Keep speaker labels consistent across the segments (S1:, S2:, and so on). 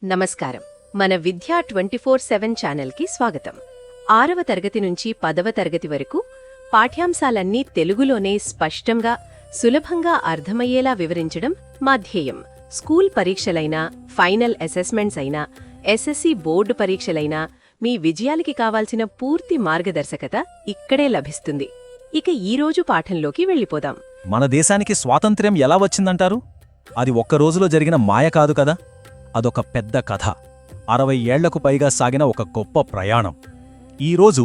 S1: నమస్కారం. మన విద్యా 24/7 ఛానల్కి స్వాగతం. 6వ తరగతి నుంచి 10వ తరగతి వరకు పాఠ్యాంశాలన్నీ తెలుగులోనే స్పష్టంగా, సులభంగా అర్థమయ్యేలా వివరించడం మా ధ్యేయం. స్కూల్ పరీక్షలైనా, ఫైనల్ అసెస్మెంట్స్ అయినా, ఎస్ఎస్సి బోర్డు పరీక్షలైనా మీ విజయాలకి కావాల్సిన పూర్తి మార్గదర్శకత ఇక్కడే లభిస్తుంది. ఇక ఈరోజు పాఠంలోకి వెళ్ళిపోదాం.
S2: మన దేశానికి స్వాతంత్ర్యం ఎలా వచ్చిందంటారు? అది ఒక్క రోజులో జరిగిన మాయ కాదు కదా. అదొక పెద్ద కథ. 60 ఏళ్లకు పైగా సాగిన ఒక గొప్ప ప్రయాణం. ఈరోజు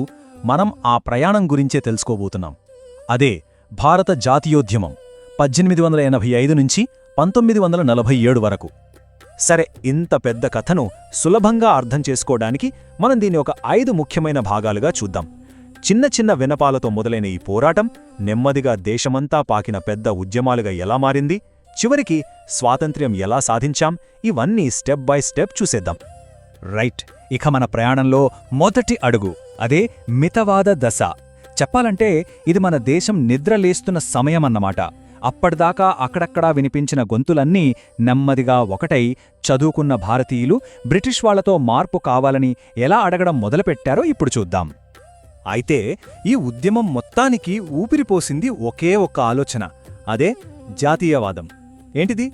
S2: మనం ఆ ప్రయాణం గురించే తెలుసుకోబోతున్నాం. అదే భారత జాతీయోద్యమం 1885 నుంచి 1947 వరకు. సరే, ఇంత పెద్ద కథను సులభంగా అర్థం చేసుకోవడానికి మనం దీన్ని ఒక 5 ముఖ్యమైన భాగాలుగా చూద్దాం. చిన్న చిన్న వినపాలతో మొదలైన ఈ పోరాటం నెమ్మదిగా దేశమంతా పాకిన పెద్ద ఉద్యమాలుగా ఎలా మారింది, చివరికి స్వాతంత్ర్యం ఎలా సాధించాం, ఇవన్నీ స్టెప్ బై స్టెప్ చూసేద్దాం. రైట్, ఇక మన ప్రయాణంలో మొదటి అడుగు అదే మితవాద దశ. చెప్పాలంటే ఇది మన దేశం నిద్రలేస్తున్న సమయమన్నమాట. అప్పటిదాకా అక్కడక్కడా వినిపించిన గొంతులన్నీ నెమ్మదిగా ఒకటై చదువుకున్న భారతీయులు బ్రిటిష్ వాళ్లతో మార్పు కావాలని ఎలా అడగడం మొదలుపెట్టారో ఇప్పుడు చూద్దాం. అయితే ఈ ఉద్యమం మొత్తానికి ఊపిరిపోసింది ఒకే ఒక్క ఆలోచన, అదే జాతీయవాదం. ఏంటిది?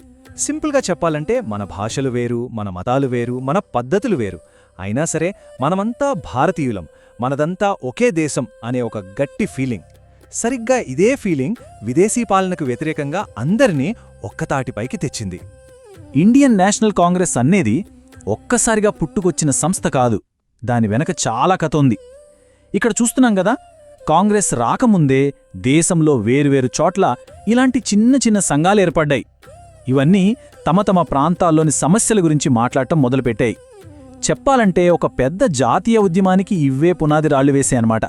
S2: సింపుల్గా చెప్పాలంటే మన భాషలు వేరు, మన మతాలు వేరు, మన పద్ధతులు వేరు, అయినా సరే మనమంతా భారతీయులం, మనదంతా ఒకే దేశం అనే ఒక గట్టి ఫీలింగ్. సరిగ్గా ఇదే ఫీలింగ్ విదేశీ పాలనకు వ్యతిరేకంగా అందరినీ ఒక్కతాటిపైకి తెచ్చింది. ఇండియన్ నేషనల్ కాంగ్రెస్ అనేది ఒక్కసారిగా పుట్టుకొచ్చిన సంస్థ కాదు, దాని వెనక చాలా కథ ఉంది. ఇక్కడ చూస్తున్నాం కదా, కాంగ్రెస్ రాకముందే దేశంలో వేరువేరు చోట్ల ఇలాంటి చిన్న చిన్న సంఘాలు ఏర్పడ్డాయి. ఇవన్నీ తమ తమ ప్రాంతాల్లోని సమస్యల గురించి మాట్లాడటం మొదలుపెట్టాయి. చెప్పాలంటే ఒక పెద్ద జాతీయ ఉద్యమానికి ఇవ్వే పునాది రాళ్లు వేసాయన్నమాట.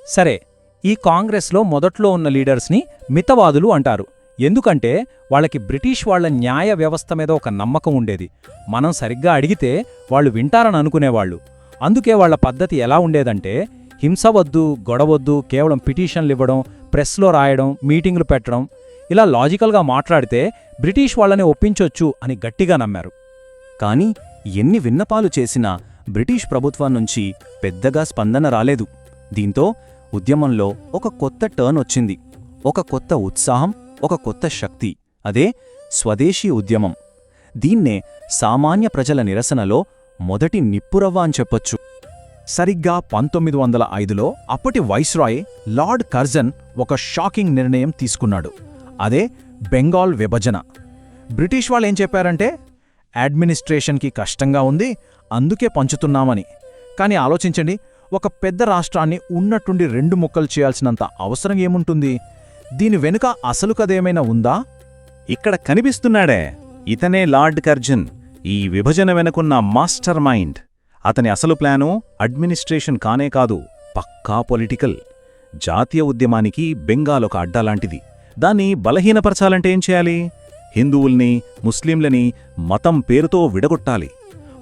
S2: సరే, ఈ కాంగ్రెస్లో మొదట్లో ఉన్న లీడర్స్ని మితవాదులు అంటారు. ఎందుకంటే వాళ్ళకి బ్రిటిష్ వాళ్ల న్యాయ వ్యవస్థ మీద ఒక నమ్మకం ఉండేది. మనం సరిగ్గా అడిగితే వాళ్ళు వింటారని అనుకునేవాళ్లు. అందుకే వాళ్ల పద్ధతి ఎలా ఉండేదంటే, హింస వద్దు, గొడవద్దు, కేవలం పిటిషన్లు ఇవ్వడం, ప్రెస్లో రాయడం, మీటింగులు పెట్టడం, ఇలా లాజికల్గా మాట్లాడితే బ్రిటిష్ వాళ్ళని ఒప్పించొచ్చు అని గట్టిగా నమ్మారు. కానీ ఎన్ని విన్నపాలు చేసినా బ్రిటిష్ ప్రభుత్వం నుంచి పెద్దగా స్పందన రాలేదు. దీంతో ఉద్యమంలో ఒక కొత్త టర్న్ వచ్చింది, ఒక కొత్త ఉత్సాహం, ఒక కొత్త శక్తి. అదే స్వదేశీ ఉద్యమం. దీన్నే సామాన్య ప్రజల నిరసనలో మొదటి నిప్పురవ్వ అని చెప్పొచ్చు. సరిగ్గా 1905లో అప్పటి వైస్రాయ్ లార్డ్ కర్జన్ ఒక షాకింగ్ నిర్ణయం తీసుకున్నాడు. అదే బెంగాల్ విభజన. బ్రిటిష్ వాళ్ళేం చెప్పారంటే, అడ్మినిస్ట్రేషన్కి కష్టంగా ఉంది, అందుకే పంచుతున్నామని. కానీ ఆలోచించండి, ఒక పెద్ద రాష్ట్రాన్ని ఉన్నట్టుండి 2 ముక్కలు చేయాల్సినంత అవసరం ఏముంటుంది? దీని వెనుక అసలు కదేమైనా ఉందా? ఇక్కడ కనిపిస్తున్నాడే, ఇతనే లార్డ్ కర్జన్, ఈ విభజన వెనుకున్న మాస్టర్ మైండ్. అతని అసలు ప్లాను అడ్మినిస్ట్రేషన్ కానే కాదు, పక్కా పొలిటికల్. జాతీయ ఉద్యమానికి బెంగాల్ ఒక అడ్డాలాంటిది. దాన్ని బలహీనపరచాలంటే ఏం చేయాలి? హిందువుల్ని, ముస్లింలని మతం పేరుతో విడగొట్టాలి.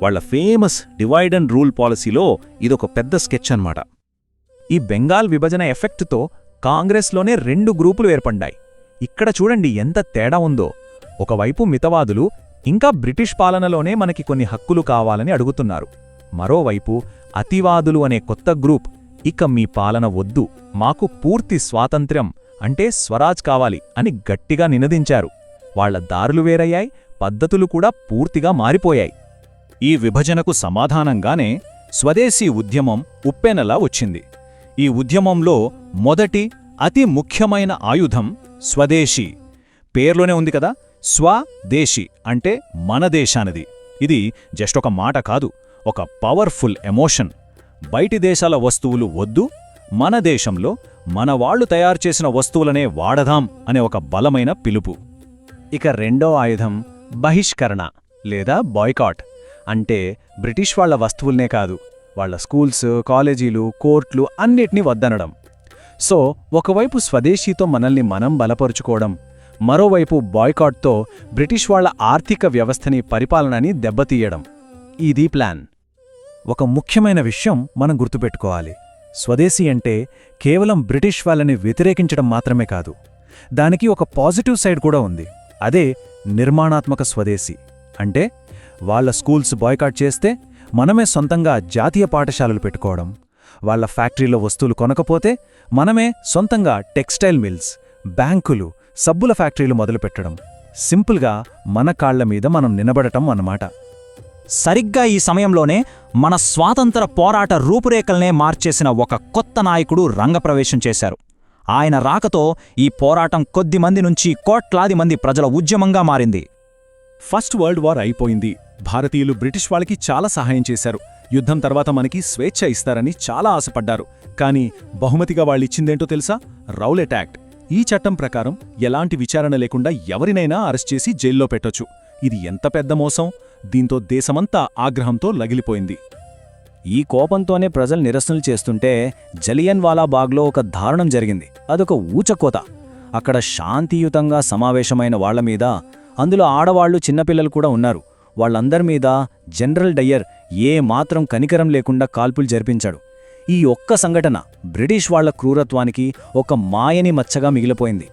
S2: వాళ్ల ఫేమస్ డివైడ్ అండ్ రూల్ పాలసీలో ఇదొక పెద్ద స్కెచ్ అన్నమాట. ఈ బెంగాల్ విభజన ఎఫెక్ట్తో కాంగ్రెస్లోనే 2 గ్రూపులు ఏర్పడ్డాయి. ఇక్కడ చూడండి ఎంత తేడా ఉందో. ఒకవైపు మితవాదులు ఇంకా బ్రిటిష్ పాలనలోనే మనకి కొన్ని హక్కులు కావాలని అడుగుతున్నారు. మరోవైపు అతివాదులు అనే కొత్త గ్రూప్, ఇక మీ పాలన వద్దు, మాకు పూర్తి స్వాతంత్ర్యం అంటే స్వరాజ్ కావాలి అని గట్టిగా నినదించారు. వాళ్ల దారులు వేరయ్యాయి, పద్ధతులు కూడా పూర్తిగా మారిపోయాయి. ఈ విభజనకు సమాధానంగానే స్వదేశీ ఉద్యమం ఉప్పెనలా వచ్చింది. ఈ ఉద్యమంలో మొదటి అతి ముఖ్యమైన ఆయుధం స్వదేశీ. పేర్లోనే ఉంది కదా, స్వదేశీ అంటే మన దేశానిది. ఇది జస్ట్ ఒక మాట కాదు, ఒక పవర్ఫుల్ ఎమోషన్. బయటి దేశాల వస్తువులు వద్దు, మన దేశంలో మనవాళ్లు తయారుచేసిన వస్తువులనే వాడదాం అనే ఒక బలమైన పిలుపు. ఇక రెండో ఆయుధం బహిష్కరణ లేదా బాయ్కాట్. అంటే బ్రిటిష్ వాళ్ల వస్తువుల్నే కాదు, వాళ్ల స్కూల్స్, కాలేజీలు, కోర్టులు అన్నిటినీ వద్దనడం. సో ఒకవైపు స్వదేశీతో మనల్ని మనం బలపరుచుకోవడం, మరోవైపు బాయ్కాట్తో బ్రిటిష్ వాళ్ల ఆర్థిక వ్యవస్థని, పరిపాలనని దెబ్బతీయడం. ఇది ప్లాన్. ఒక ముఖ్యమైన విషయం మనం గుర్తుపెట్టుకోవాలి. స్వదేశీ అంటే కేవలం బ్రిటిష్ వాళ్ళని వ్యతిరేకించడం మాత్రమే కాదు, దానికి ఒక పాజిటివ్ సైడ్ కూడా ఉంది. అదే నిర్మాణాత్మక స్వదేశీ. అంటే వాళ్ళ స్కూల్స్ బాయ్కాట్ చేస్తే మనమే సొంతంగా జాతీయ పాఠశాలలు పెట్టుకోవడం, వాళ్ళ ఫ్యాక్టరీలో వస్తువులు కొనకపోతే మనమే సొంతంగా టెక్స్టైల్ మిల్స్, బ్యాంకులు, సబ్బుల ఫ్యాక్టరీలు మొదలుపెట్టడం. సింపుల్గా మన కాళ్ల మీద మనం నిలబడటం అన్నమాట.
S3: సరిగ్గా ఈ సమయంలోనే మన స్వాతంత్ర పోరాట రూపురేఖల్నే మార్చేసిన ఒక కొత్త నాయకుడు రంగప్రవేశం చేశారు. ఆయన రాకతో ఈ పోరాటం కొద్దిమంది నుంచి కోట్లాది మంది ప్రజల ఉద్యమంగా మారింది.
S2: ఫస్ట్ వరల్డ్ వార్ అయిపోయింది. భారతీయులు బ్రిటిష్ వాళ్ళకి చాలా సహాయం చేశారు. యుద్ధం తర్వాత మనకి స్వేచ్ఛ ఇస్తారని చాలా ఆశపడ్డారు. కానీ బహుమతిగా వాళ్ళిచ్చిందేంటో తెలుసా? Rowlatt act. ఈ చట్టం ప్రకారం ఎలాంటి విచారణ లేకుండా ఎవరినైనా అరెస్ట్ చేసి జైల్లో పెట్టొచ్చు. ఇది ఎంత పెద్ద మోసం! దీంతో దేశమంతా ఆగ్రహంతో లగిలిపోయింది.
S3: ఈ కోపంతోనే ప్రజలు నిరసనలు చేస్తుంటే జలియన్ వాలా బాగ్లో ఒక దారుణం జరిగింది. అదొక ఊచకోత. అక్కడ శాంతియుతంగా సమావేశమైన వాళ్ల మీద, అందులో ఆడవాళ్లు, చిన్నపిల్లలు కూడా ఉన్నారు, వాళ్ళందరి మీద జనరల్ డయ్యర్ మాత్రం కనికరం లేకుండా కాల్పులు జరిపించాడు. ఈ ఒక్క సంఘటన బ్రిటిష్ వాళ్ల క్రూరత్వానికి ఒక మాయని మచ్చగా మిగిలిపోయింది.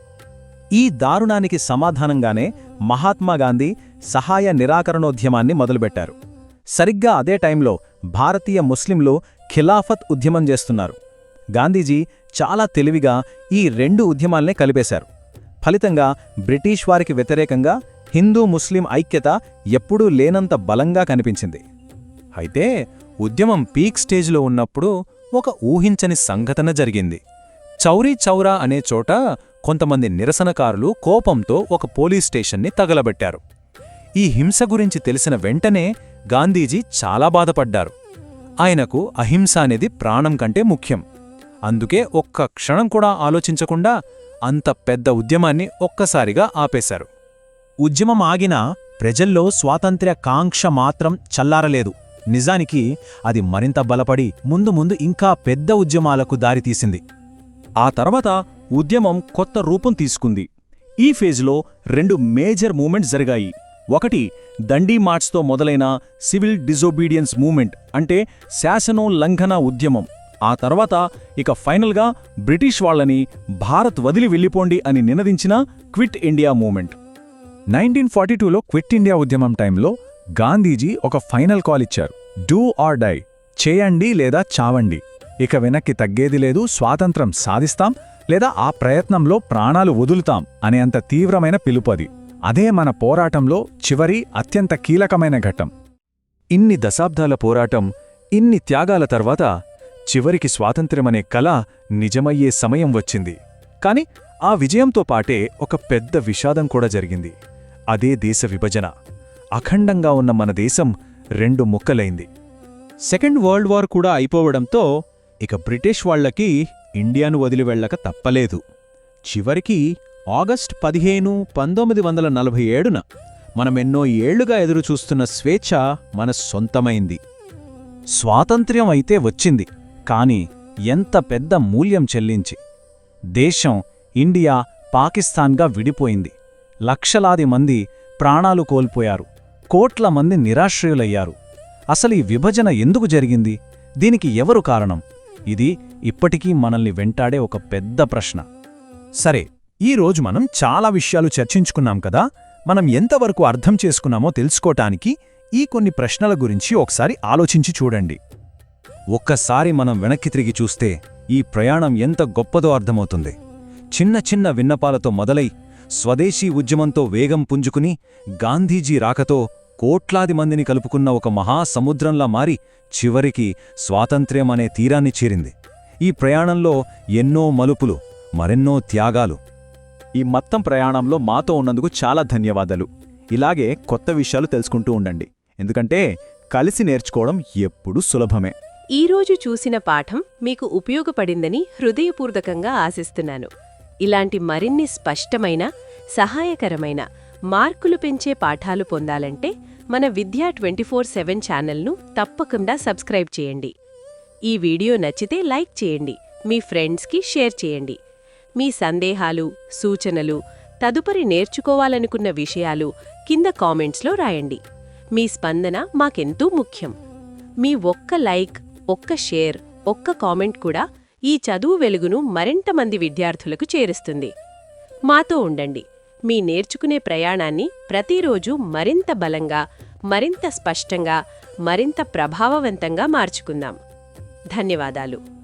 S2: ఈ దారుణానికి సమాధానంగానే మహాత్మాగాంధీ సహాయ నిరాకరణోద్యమాన్ని మొదలుపెట్టారు. సరిగ్గా అదే టైంలో భారతీయ ముస్లింలు ఖిలాఫత్ ఉద్యమం చేస్తున్నారు. గాంధీజీ చాలా తెలివిగా ఈ రెండు ఉద్యమాల్నే కలిపేశారు. ఫలితంగా బ్రిటిష్ వారికి వ్యతిరేకంగా హిందూ ముస్లిం ఐక్యత ఎప్పుడూ లేనంత బలంగా కనిపించింది. అయితే ఉద్యమం పీక్ స్టేజ్లో ఉన్నప్పుడు ఒక ఊహించని సంఘటన జరిగింది. చౌరీ చౌరా అనే చోట కొంతమంది నిరసనకారులు కోపంతో ఒక పోలీస్ స్టేషన్ని తగలబెట్టారు. ఈ హింస గురించి తెలిసిన వెంటనే గాంధీజీ చాలా బాధపడ్డారు. ఆయనకు అహింస అనేది ప్రాణం కంటే ముఖ్యం. అందుకే ఒక్క క్షణం కూడా ఆలోచించకుండా అంత పెద్ద ఉద్యమాన్ని ఒక్కసారిగా ఆపేశారు. ఉద్యమం ఆగినా ప్రజల్లో స్వాతంత్ర్య కాంక్ష మాత్రం చల్లారలేదు. నిజానికి అది మరింత బలపడి ముందు ముందు ఇంకా పెద్ద ఉద్యమాలకు దారితీసింది. ఆ తర్వాత ఉద్యమం కొత్త రూపం తీసుకుంది. ఈ ఫేజ్లో 2 మేజర్ మూమెంట్స్ జరిగాయి. ఒకటి దండీ మార్చ్తో మొదలైన సివిల్ డిజోబీడియన్స్ మూమెంట్, అంటే శాసనోల్లంఘన ఉద్యమం. ఆ తర్వాత ఇక ఫైనల్గా బ్రిటిష్ వాళ్ళని భారత్ వదిలి వెళ్ళిపోండి అని నినదించిన క్విట్ ఇండియా మూమెంట్. 1942లో క్విట్ ఇండియా ఉద్యమం టైంలో గాంధీజీ ఒక ఫైనల్ కాల్ ఇచ్చారు. డూ ఆర్ డై, చేయండి లేదా చావండి, ఇక వెనక్కి తగ్గేది లేదు, స్వాతంత్రం సాధిస్తాం లేదా ఆ ప్రయత్నంలో ప్రాణాలు వదులుతాం అనే అంత తీవ్రమైన పిలుపది. అదే మన పోరాటంలో చివరి అత్యంత కీలకమైన ఘట్టం. ఇన్ని దశాబ్దాల పోరాటం, ఇన్ని త్యాగాల తర్వాత చివరికి స్వాతంత్ర్యమనే కల నిజమయ్యే సమయం వచ్చింది. కాని ఆ విజయంతో పాటే ఒక పెద్ద విషాదం కూడా జరిగింది. అదే దేశ విభజన. అఖండంగా ఉన్న మన దేశం 2 ముక్కలైంది. సెకండ్ వరల్డ్ వార్ కూడా అయిపోవడంతో ఇక బ్రిటిష్ వాళ్లకి ఇండియాను వదిలి వెళ్ళక తప్పలేదు. చివరికి ఆగస్ట్ 15, 1947న మనమెన్నో ఏళ్లుగా ఎదురుచూస్తున్న స్వేచ్ఛ మన సొంతమైంది. స్వాతంత్ర్యం అయితే వచ్చింది, కాని ఎంత పెద్ద మూల్యం చెల్లించి. దేశం ఇండియా పాకిస్తాన్గా విడిపోయింది. లక్షలాది మంది ప్రాణాలు కోల్పోయారు. కోట్ల మంది నిరాశ్రయులయ్యారు. అసలు ఈ విభజన ఎందుకు జరిగింది? దీనికి ఎవరు కారణం? ఇది ఇప్పటికీ మనల్ని వెంటాడే ఒక పెద్ద ప్రశ్న. సరే, ఈరోజు మనం చాలా విషయాలు చర్చించుకున్నాం కదా. మనం ఎంతవరకు అర్థం చేసుకున్నామో తెలుసుకోటానికి ఈ కొన్ని ప్రశ్నల గురించి ఒకసారి ఆలోచించి చూడండి. ఒక్కసారి మనం వెనక్కి తిరిగి చూస్తే ఈ ప్రయాణం ఎంత గొప్పదో అర్థమవుతుంది. చిన్న చిన్న విన్నపాలతో మొదలై స్వదేశీ ఉద్యమంతో వేగం పుంజుకుని గాంధీజీ రాకతో కోట్లాది మందిని కలుపుకున్న ఒక మహాసముద్రంలా మారి చివరికి స్వాతంత్ర్యం అనే తీరాన్ని చేరింది. ఈ ప్రయాణంలో ఎన్నో మలుపులు, మరెన్నో త్యాగాలు. ఈ మొత్తం ప్రయాణంలో మాతో ఉన్నందుకు చాలా ధన్యవాదాలు. ఇలాగే కొత్త విషయాలు తెలుసుకుంటూ ఉండండి, ఎందుకంటే కలిసి నేర్చుకోవడం ఎప్పుడూ సులభమే.
S1: ఈరోజు చూసిన పాఠం మీకు ఉపయోగపడిందని హృదయపూర్వకంగా ఆశిస్తున్నాను. ఇలాంటి మరిన్ని స్పష్టమైన, సహాయకరమైన, మార్కులు పెంచే పాఠాలు పొందాలంటే మన విద్యా 24/7 ఛానల్ను తప్పకుండా సబ్స్క్రైబ్ చేయండి. ఈ వీడియో నచ్చితే లైక్ చేయండి, మీ ఫ్రెండ్స్కి షేర్ చేయండి. మీ సందేహాలు, సూచనలు, తదుపరి నేర్చుకోవాలనుకున్న విషయాలు కింద కామెంట్స్లో రాయండి. మీ స్పందన మాకెంతో ముఖ్యం. మీ ఒక్క లైక్, ఒక్క షేర్, ఒక్క కామెంట్ కూడా ఈ చదువు వెలుగును మరింత మంది విద్యార్థులకు చేరుస్తుంది. మాతో ఉండండి. మీ నేర్చుకునే ప్రయాణాన్ని ప్రతిరోజు మరింత బలంగా, మరింత స్పష్టంగా మరింత ప్రభావవంతంగా మార్చుకుందాం. ధన్యవాదాలు.